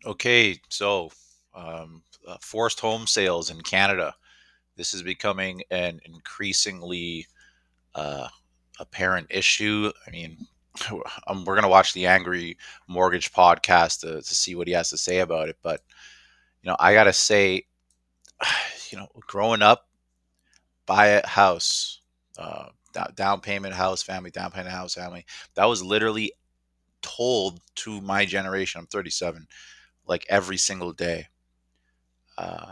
Okay, so forced home sales in Canada. This is becoming an increasingly uh, apparent issue. I mean, we're going to watch the Angry Mortgage podcast to see what he has to say about it. But, I got to say, growing up, buy a house, down payment house, family, down payment house, family. That was literally told to my generation. I'm 37, like every single day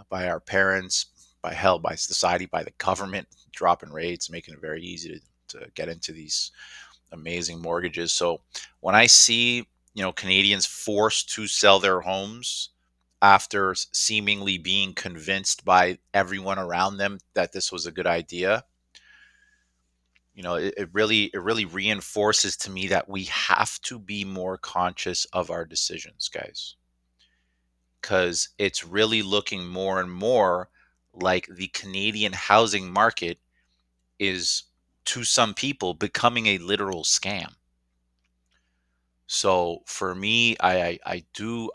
by our parents, by hell, by society, by the government, dropping rates, making it very easy to get into these amazing mortgages. So when I see, Canadians forced to sell their homes after seemingly being convinced by everyone around them that this was a good idea, it really reinforces to me that we have to be more conscious of our decisions, guys, because it's really looking more and more like the Canadian housing market is, to some people, becoming a literal scam. So for me, I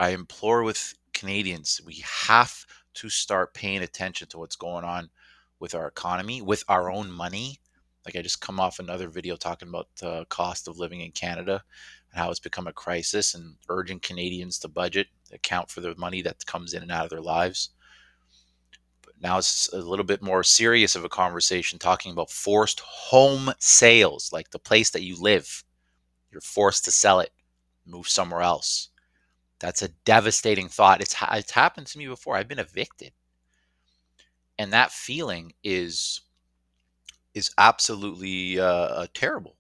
implore with Canadians, we have to start paying attention to what's going on with our economy, with our own money. Like I just come off another video talking about the cost of living in Canada and how it's become a crisis, and urging Canadians to budget, account for the money that comes in and out of their lives. But now it's a little bit more serious of a conversation, talking about forced home sales, like the place that you live. You're forced to sell it, move somewhere else. That's a devastating thought. It's happened to me before. I've been evicted, and that feeling is absolutely terrible.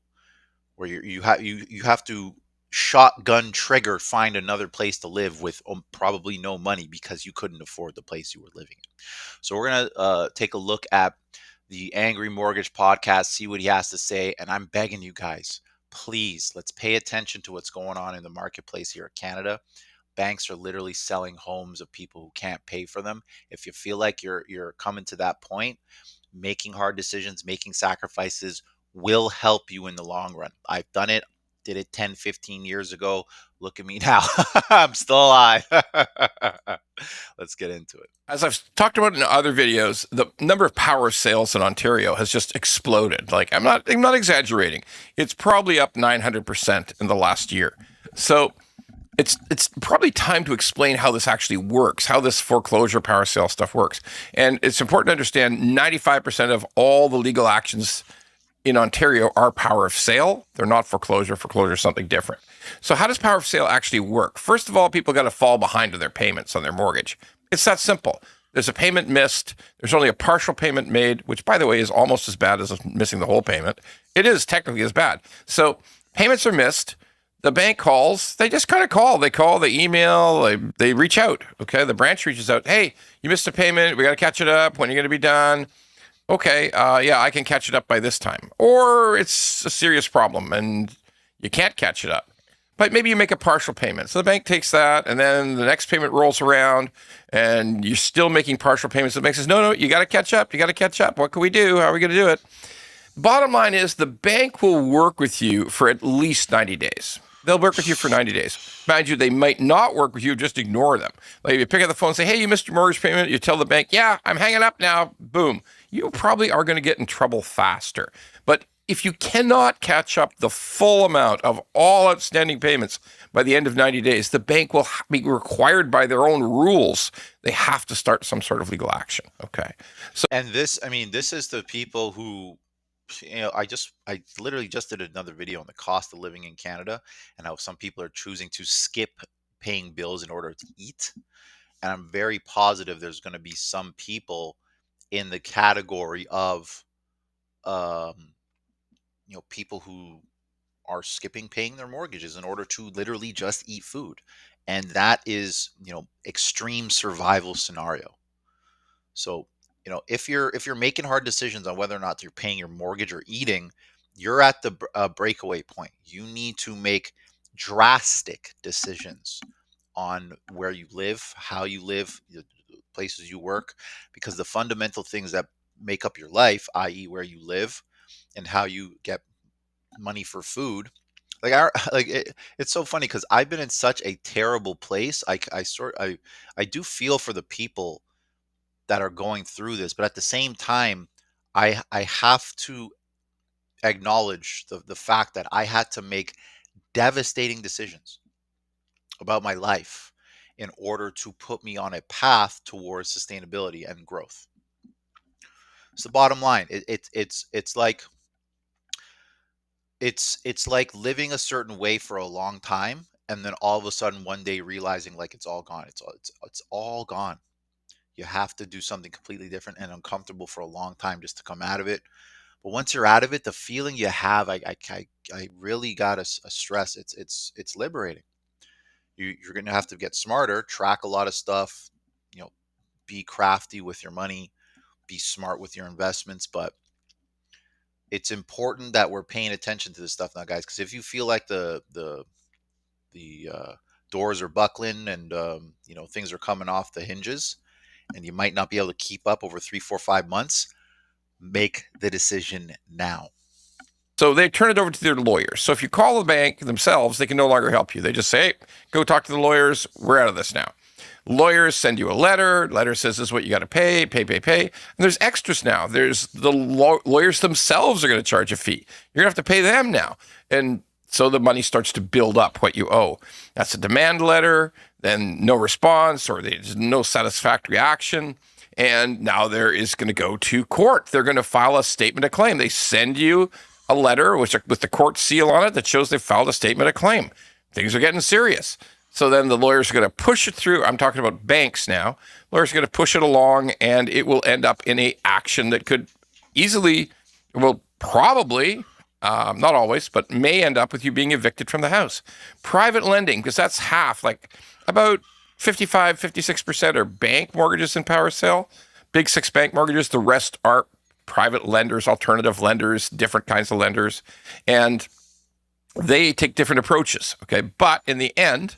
Where you have to shotgun trigger find another place to live with probably no money because you couldn't afford the place you were living in. So we're gonna take a look at the Angry Mortgage podcast, see what he has to say, and I'm begging you guys, please, let's pay attention to what's going on in the marketplace here in Canada. Banks are literally selling homes of people who can't pay for them. If you feel like you're coming to that point, making hard decisions, making sacrifices will help you in the long run. I've done it, did it 10, 15 years ago. Look at me now. I'm still alive. Let's get into it. As I've talked about in other videos, the number of power sales in Ontario has just exploded. Like I'm not exaggerating. It's probably up 900% in the last year. So it's probably time to explain how this actually works, how this foreclosure power sale stuff works. And it's important to understand 95% of all the legal actions in Ontario are power of sale. They're not foreclosure. Foreclosure is something different. So how does power of sale actually work? First of all, people got to fall behind on their payments on their mortgage. It's that simple. There's a payment missed. There's only a partial payment made, which, by the way, is almost as bad as missing the whole payment. It is technically as bad. So payments are missed. The bank calls. They just kind of call. They call, they email, they reach out. Okay. The branch reaches out. Hey, you missed a payment. We got to catch it up. When are you going to be done? Okay, yeah, I can catch it up by this time. Or it's a serious problem and you can't catch it up. But maybe you make a partial payment. So the bank takes that, and then the next payment rolls around, and you're still making partial payments. The bank says, no, you got to catch up. You got to catch up. What can we do? How are we going to do it? Bottom line is the bank will work with you for at least 90 days. They'll work with you for 90 days. Mind you, they might not work with you, just ignore them. Like if you pick up the phone and say, hey, you missed your mortgage payment, you tell the bank, yeah, I'm hanging up now, boom. You probably are going to get in trouble faster. But if you cannot catch up the full amount of all outstanding payments by the end of 90 days, the bank will be required by their own rules. They have to start some sort of legal action. Okay. So, And this is the people who, I literally just did another video on the cost of living in Canada and how some people are choosing to skip paying bills in order to eat. And I'm very positive there's going to be some people in the category of, um, people who are skipping paying their mortgages in order to literally just eat food. And that is, extreme survival scenario. So, if you're making hard decisions on whether or not you're paying your mortgage or eating, you're at the breakaway point. You need to make drastic decisions on where you live, how you live, the places you work, because the fundamental things that make up your life, i.e., where you live and how you get money for food, Like it's so funny because I've been in such a terrible place. I do feel for the people that are going through this, but at the same time, I have to acknowledge the fact that I had to make devastating decisions about my life in order to put me on a path towards sustainability and growth. It's the bottom line. It's like living a certain way for a long time and then all of a sudden one day realizing like it's all gone. It's all gone. You have to do something completely different and uncomfortable for a long time just to come out of it. But once you're out of it, the feeling you have, I really gotta stress, it's liberating. You're gonna have to get smarter, track a lot of stuff, you know, be crafty with your money, be smart with your investments, but it's important that we're paying attention to this stuff now, guys. Because if you feel like the doors are buckling and things are coming off the hinges, and you might not be able to keep up over 3, 4, 5 months, make the decision now. So they turn it over to their lawyers. So if you call the bank themselves, they can no longer help you. They just say, hey, go talk to the lawyers. We're out of this now. Lawyers send you a letter. Letter says this is what you got to pay. And there's extras now. There's the lawyers themselves are going to charge a fee. You're going to have to pay them now. And so the money starts to build up what you owe. That's a demand letter, then no response, or there's no satisfactory action. And now there is going to go to court. They're going to file a statement of claim. They send you a letter with the court seal on it that shows they filed a statement of claim. Things are getting serious. So then the lawyers are going to push it through. I'm talking about banks now. Lawyers are going to push it along, and it will end up in a action that could easily, well, probably, not always, but may end up with you being evicted from the house. Private lending, because that's half, like about 55, 56% are bank mortgages in power sale. Big six bank mortgages. The rest are private lenders, alternative lenders, different kinds of lenders. And they take different approaches, okay? But in the end,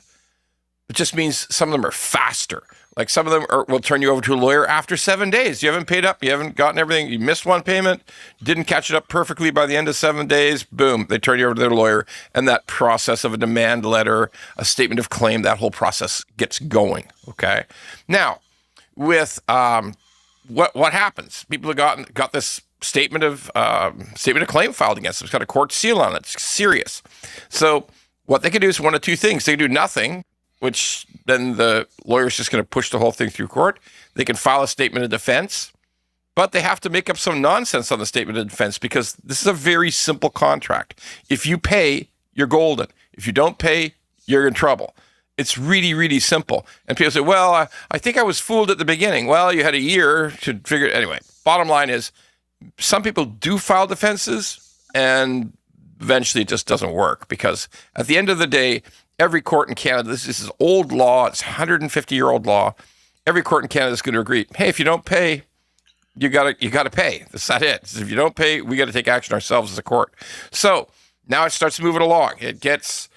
it just means some of them are faster. Like some of them will turn you over to a lawyer after 7 days. You haven't paid up. You haven't gotten everything. You missed one payment, didn't catch it up perfectly by the end of 7 days. Boom, they turn you over to their lawyer. And that process of a demand letter, a statement of claim, that whole process gets going, okay? Now, with what happens? People have got this statement of claim filed against them. It's got a court seal on it. It's serious. So what they can do is one of two things. They can do nothing, which then the lawyer's just going to push the whole thing through court. They can file a statement of defense, but they have to make up some nonsense on the statement of defense because this is a very simple contract. If you pay, you're golden. If you don't pay, you're in trouble. It's really, really simple. And people say, well, I think I was fooled at the beginning. Well, you had a year to figure it. Anyway, bottom line is some people do file defenses and eventually it just doesn't work because at the end of the day, every court in Canada, this is old law. It's 150-year-old law. Every court in Canada is going to agree, hey, if you don't pay, you got to pay. That's not it. If you don't pay, we got to take action ourselves as a court. So now it starts moving along. It gets...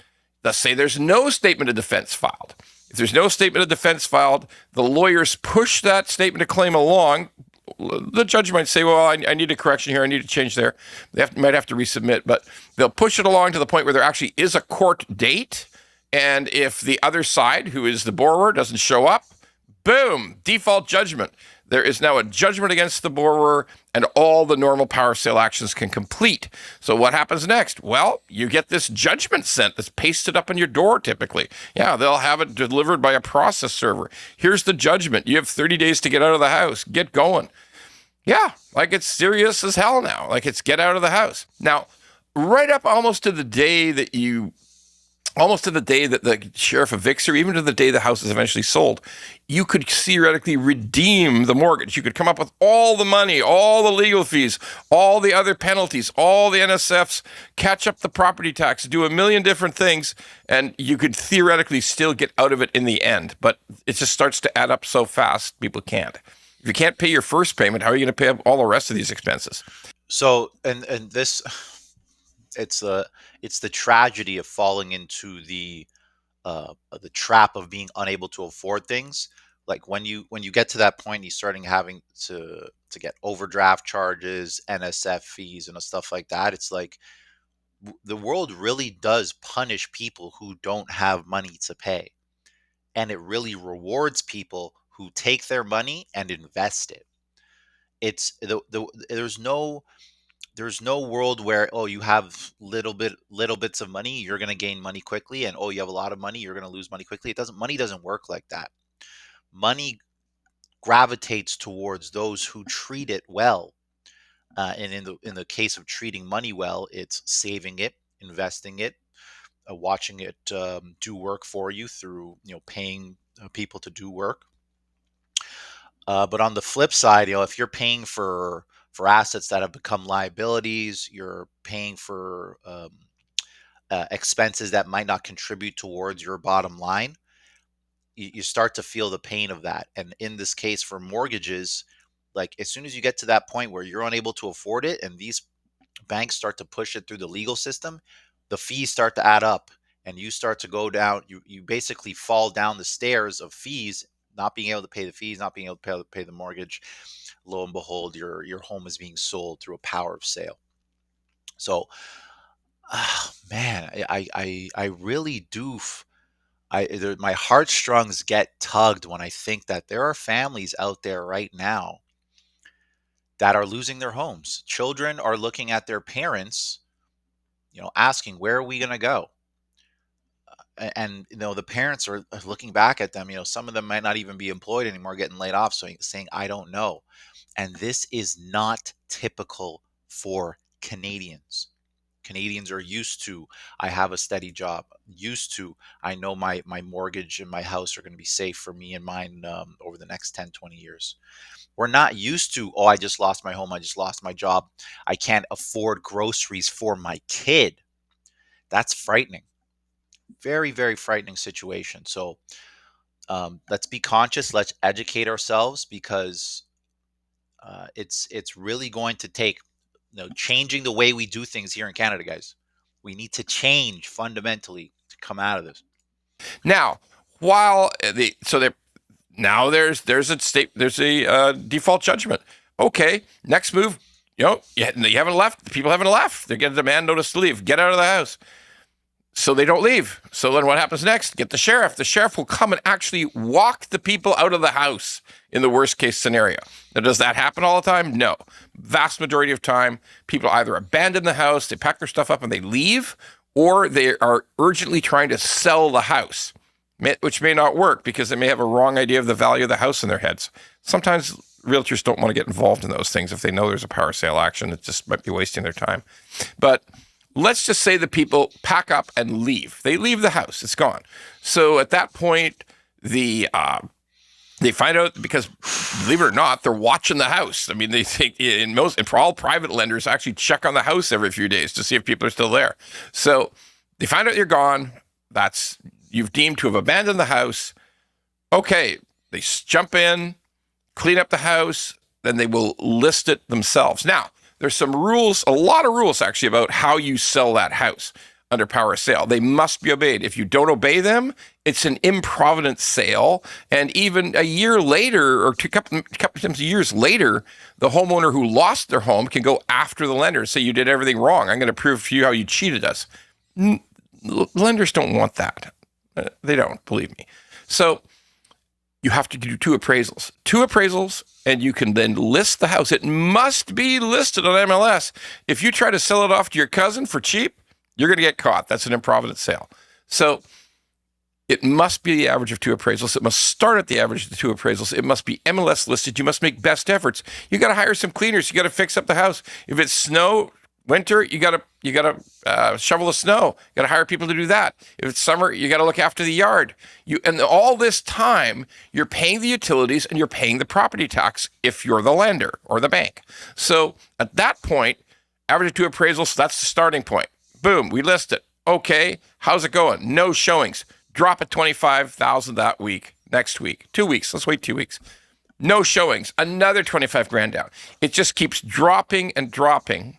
Let's say there's no statement of defense filed. If there's no statement of defense filed, the lawyers push that statement of claim along. The judge might say, well, I need a correction here. I need to change there. They might have to resubmit, but they'll push it along to the point where there actually is a court date. And if the other side, who is the borrower, doesn't show up, boom, default judgment. There is now a judgment against the borrower and all the normal power sale actions can complete. So what happens next? Well, you get this judgment sent that's pasted up on your door typically. Yeah, they'll have it delivered by a process server. Here's the judgment. You have 30 days to get out of the house. Get going. Yeah, like it's serious as hell now. Like it's get out of the house. Now, right up almost to the day that the sheriff evicts her, even to the day the house is eventually sold, you could theoretically redeem the mortgage. You could come up with all the money, all the legal fees, all the other penalties, all the NSFs, catch up the property tax, do a million different things, and you could theoretically still get out of it in the end. But it just starts to add up so fast, people can't. If you can't pay your first payment, how are you going to pay all the rest of these expenses? So, and this, it's the tragedy of falling into the trap of being unable to afford things. Like when you get to that point, you're starting having to get overdraft charges, NSF fees, and stuff like that. It's like The world really does punish people who don't have money to pay, and it really rewards people who take their money and invest it. It's there's no world where, oh, you have little bits of money, you're going to gain money quickly, and oh, you have a lot of money, you're going to lose money quickly. It doesn't Money doesn't work like that. Money gravitates towards those who treat it well. And in the case of treating money well, it's saving it, investing it, watching it do work for you through paying people to do work. But on the flip side, if you're paying for assets that have become liabilities, you're paying for expenses that might not contribute towards your bottom line. You start to feel the pain of that. And in this case, for mortgages, like as soon as you get to that point where you're unable to afford it, and these banks start to push it through the legal system, the fees start to add up, and you start to go down. You basically fall down the stairs of fees, not being able to pay the fees, not being able to pay the mortgage. Lo and behold, your home is being sold through a power of sale. So, man, I really do. My heartstrings get tugged when I think that there are families out there right now that are losing their homes. Children are looking at their parents, asking, where are we going to go? And the parents are looking back at them. Some of them might not even be employed anymore, getting laid off, so saying, I don't know. And this is not typical for Canadians. Canadians are used to, I have a steady job, used to, I know my mortgage and my house are going to be safe for me and mine over the next 10, 20 years. We're not used to, oh, I just lost my home, I just lost my job, I can't afford groceries for my kid. That's frightening. Very, very frightening situation. So let's be conscious. Let's educate ourselves, because it's really going to take changing the way we do things here in Canada, guys. We need to change fundamentally to come out of this. Now, while now there's a default judgment. Okay, next move. You haven't left. The people haven't left. They're getting a demand notice to leave. Get out of the house. So they don't leave. So then what happens next? Get the sheriff. The sheriff will come and actually walk the people out of the house in the worst case scenario. Now, does that happen all the time? No. Vast majority of time, people either abandon the house, they pack their stuff up and they leave, or they are urgently trying to sell the house, which may not work because they may have a wrong idea of the value of the house in their heads. Sometimes realtors don't want to get involved in those things if they know there's a power sale action. It just might be wasting their time. But let's just say the people pack up and leave. They leave the house. It's gone. So at that point, they find out, because believe it or not, they're watching the house. I mean, they think for all private lenders actually check on the house every few days to see if people are still there. So they find out you're gone. You've deemed to have abandoned the house. Okay, they jump in, clean up the house, then they will list it themselves. Now, there's some rules, a lot of rules actually, about how you sell that house under power of sale. They must be obeyed. If you don't obey them, it's an improvident sale. And even a year later, or a couple of years later, the homeowner who lost their home can go after the lender and say, you did everything wrong. I'm going to prove to you how you cheated us. Lenders don't want that. They don't, believe me. So you have to do two appraisals, and you can then list the house. It must be listed on MLS. If you try to sell it off to your cousin for cheap, you're going to get caught. That's an improvident sale. So it must be the average of two appraisals. It must start at the average of the two appraisals. It must be MLS listed. You must make best efforts. You got to hire some cleaners. You got to fix up the house. If it's winter, you got to shovel the snow. You got to hire people to do that. If it's summer, you got to look after the yard. And all this time, you're paying the utilities and you're paying the property tax if you're the lender or the bank. So at that point, average of two appraisals, that's the starting point. Boom, we list it. Okay, how's it going? No showings. Drop it 25,000 that week. Next week, 2 weeks. Let's wait 2 weeks. No showings. Another 25 grand down. It just keeps dropping and dropping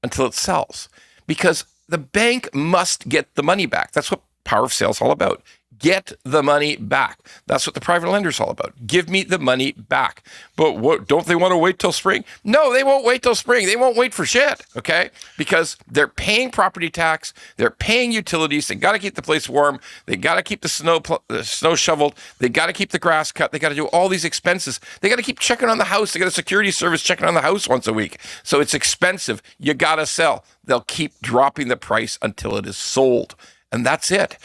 until it sells, because the bank must get the money back. That's what power of sale is all about. Get the money back. That's what the private lender is all about. Give me the money back. But what, don't they want to wait till spring? No, they won't wait till spring. They won't wait for shit, okay? Because they're paying property tax, they're paying utilities, they got to keep the place warm, they got to keep the snow shoveled, they got to keep the grass cut, they got to do all these expenses. They got to keep checking on the house. They got a security service checking on the house once a week. So it's expensive. You got to sell. They'll keep dropping the price until it is sold. And that's it.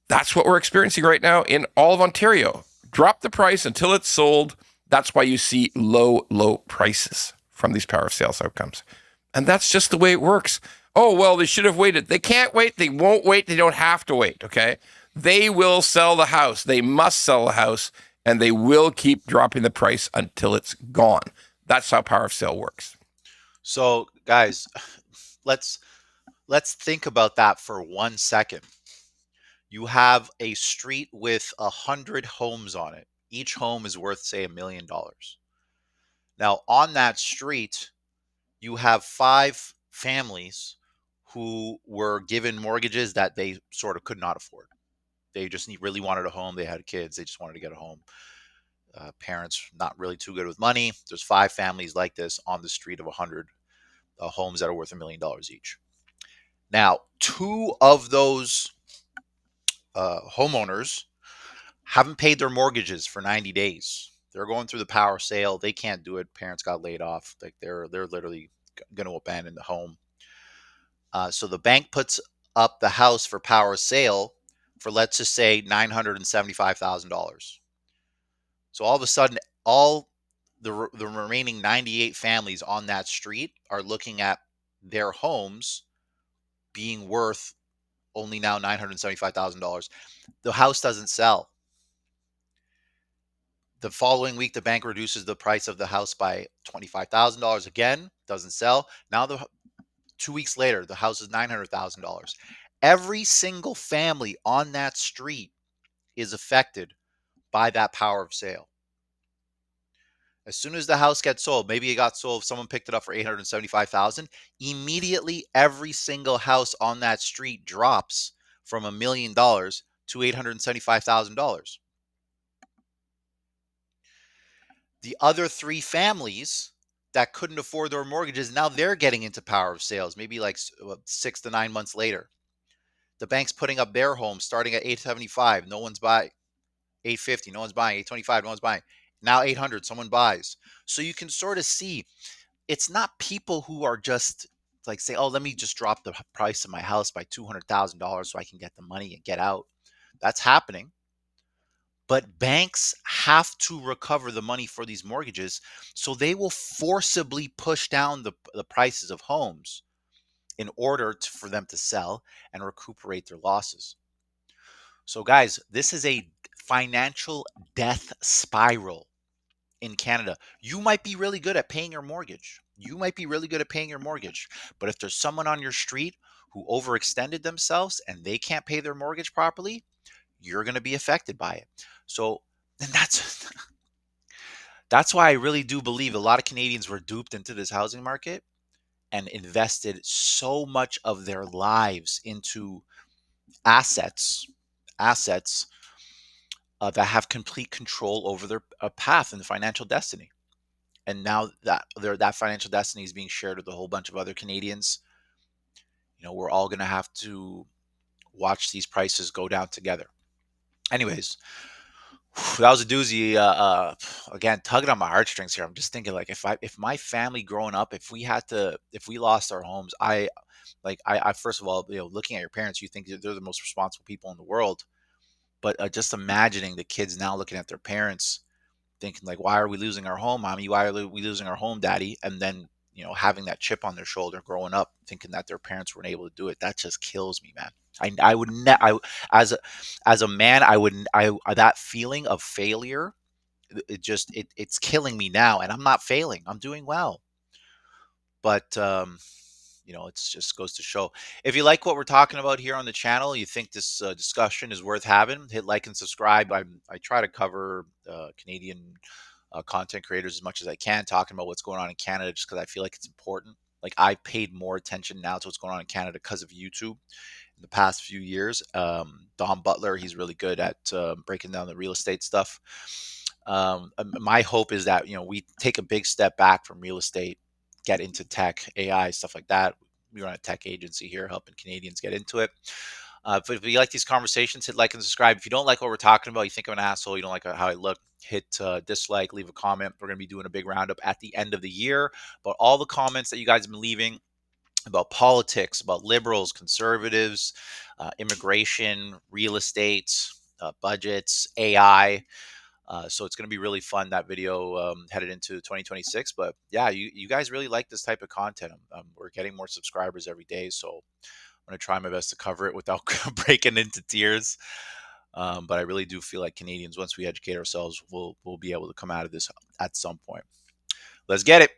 That's what we're experiencing right now in all of Ontario. Drop the price until it's sold. That's why you see low, low prices from these power of sales outcomes. And that's just the way it works. Oh, well, they should have waited. They can't wait. They won't wait. They don't have to wait, okay? They will sell the house. They must sell the house, and they will keep dropping the price until it's gone. That's how power of sale works. So, guys, let's think about that for 1 second. You have a street with 100 homes on it. Each home is worth, say, $1 million. Now, on that street, you have 5 families who were given mortgages that they sort of could not afford. They just really wanted a home. They had kids. They just wanted to get a home. Parents not really too good with money. There's 5 families like this on the street of 100 homes that are worth $1 million each. Now, 2 of those homeowners haven't paid their mortgages for 90 days. They're going through the power sale. They can't do it. Parents got laid off. Like they're literally going to abandon the home. So the bank puts up the house for power sale for, let's just say, $975,000. So all of a sudden, all the remaining 98 families on that street are looking at their homes being worth only now $975,000. The house doesn't sell. The following week, the bank reduces the price of the house by $25,000 again, doesn't sell. Now, 2 weeks later, the house is $900,000. Every single family on that street is affected by that power of sale. As soon as the house gets sold, maybe it got sold, someone picked it up for $875,000. Immediately, every single house on that street drops from $1 million to $875,000. The other 3 families that couldn't afford their mortgages, now they're getting into power of sales, maybe like 6 to 9 months later. The bank's putting up their homes starting at 875. No one's buying. 850. No one's buying. 825. No one's buying. Now 800. Someone buys. So you can sort of see it's not people who are just like say, oh, let me just drop the price of my house by $200,000 so I can get the money and get out. That's happening. But banks have to recover the money for these mortgages. So they will forcibly push down the prices of homes in order for them to sell and recuperate their losses. So, guys, this is a financial death spiral in Canada. You might be really good at paying your mortgage. You might be really good at paying your mortgage. But if there's someone on your street who overextended themselves and they can't pay their mortgage properly, you're going to be affected by it. So, and that's why I really do believe a lot of Canadians were duped into this housing market and invested so much of their lives into assets assets that have complete control over their path and financial destiny. And now that financial destiny is being shared with a whole bunch of other Canadians. We're all going to have to watch these prices go down together. Anyways, that was a doozy. Again, tugging on my heartstrings here. I'm just thinking, like, if my family growing up, if we lost our homes, I first of all, looking at your parents, you think they're the most responsible people in the world. But just imagining the kids now looking at their parents, thinking like, "Why are we losing our home, mommy? Why are we losing our home, daddy?" And then having that chip on their shoulder, growing up, thinking that their parents weren't able to do it. That just kills me, man. I would I as a man, I would that feeling of failure. It's killing me now, and I'm not failing. I'm doing well, but it just goes to show. If you like what we're talking about here on the channel, you think this discussion is worth having, hit like and subscribe. I try to cover Canadian content creators as much as I can, talking about what's going on in Canada, just because I feel like it's important. Like I paid more attention now to what's going on in Canada because of YouTube in the past few years. Don Butler, he's really good at breaking down the real estate stuff. My hope is that we take a big step back from real estate, get into tech, AI, stuff like that. We run a tech agency here, helping Canadians get into it. But if you like these conversations, hit like and subscribe. If you don't like what we're talking about, you think I'm an asshole, you don't like how I look, hit dislike, leave a comment. We're going to be doing a big roundup at the end of the year about all the comments that you guys have been leaving about politics, about liberals, conservatives, immigration, real estate, budgets, AI. So it's going to be really fun, that video, headed into 2026. But yeah, you guys really like this type of content. We're getting more subscribers every day. So I'm going to try my best to cover it without breaking into tears. But I really do feel like Canadians, once we educate ourselves, we'll be able to come out of this at some point. Let's get it.